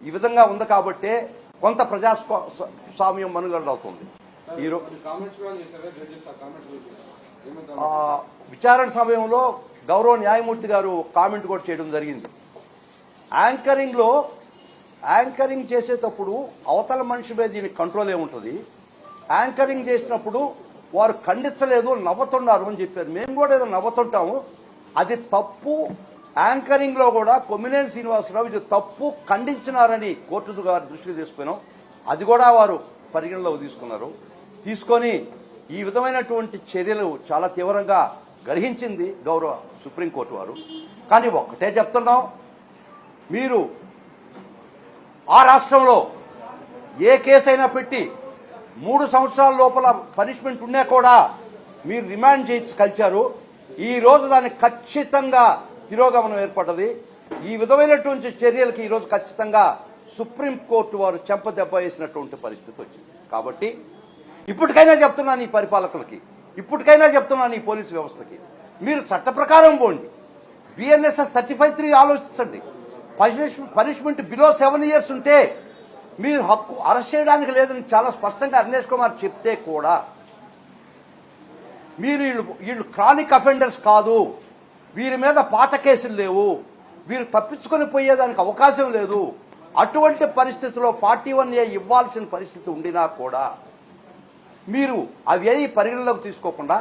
ఈ విధంగా ఉంది కాబట్టే కొంత ప్రజాస్వామ్యం మనుగడవుతుంది. విచారణ సమయంలో గౌరవ న్యాయమూర్తి గారు కామెంట్ కూడా చేయడం జరిగింది. యాంకరింగ్ చేసేటప్పుడు అవతల మనిషి మీద దీనికి కంట్రోల్ ఏముంటుంది. యాంకరింగ్ చేసినప్పుడు వారు ఖండించలేదు, నవ్వుతున్నారు అని చెప్పారు. మేము కూడా ఏదో నవ్వుతుంటాము, అది తప్పు. యాంకరింగ్ లో కూడా కొమ్మినేని శ్రీనివాసరావు ఇది తప్పు ఖండించినారని కోర్టు గారి దృష్టికి తీసుకున్నాం. అది కూడా వారు పరిగణలోకి తీసుకొని ఈ విధమైనటువంటి చర్యలు చాలా తీవ్రంగా గ్రహించింది గౌరవ సుప్రీంకోర్టు వారు. కానీ ఒక్కటే చెప్తున్నాం, మీరు ఆ రాష్ట్రంలో ఏ కేసైనా పెట్టి 3 సంవత్సరాల లోపల పనిష్మెంట్ ఉన్నా కూడా మీరు రిమాండ్ కలిచారు. ఈ రోజు దానికి ఖచ్చితంగా తిరోగమనం ఏర్పడ్డది. ఈ విధమైనటువంటి చర్యలకి ఈరోజు ఖచ్చితంగా సుప్రీంకోర్టు వారు చెంపదెబ్బ వేసినటువంటి పరిస్థితి వచ్చింది. కాబట్టి ఇప్పటికైనా చెప్తున్నాను ఈ పరిపాలకులకి, ఇప్పటికైనా చెప్తున్నాను ఈ పోలీసు వ్యవస్థకి, మీరు చట్ట ప్రకారం పోండి. బిఎన్ఎస్ఎస్ 35(3) ఆలోచించండి. పనిష్మెంట్ బిలో 7 years ఉంటే మీరు హక్కు అరెస్ట్ చేయడానికి లేదని చాలా స్పష్టంగా అర్నేష్ కుమార్ చెప్తే కూడా మీరు వీళ్ళు క్రానిక్ అఫెండర్స్ కాదు, వీరి మీద పాత కేసులు లేవు, వీరు తప్పించుకొని పోయేదానికి అవకాశం లేదు, అటువంటి పరిస్థితిలో 41A ఇవ్వాల్సిన పరిస్థితి ఉండినా కూడా మీరు అవి పరిగణలోకి తీసుకోకుండా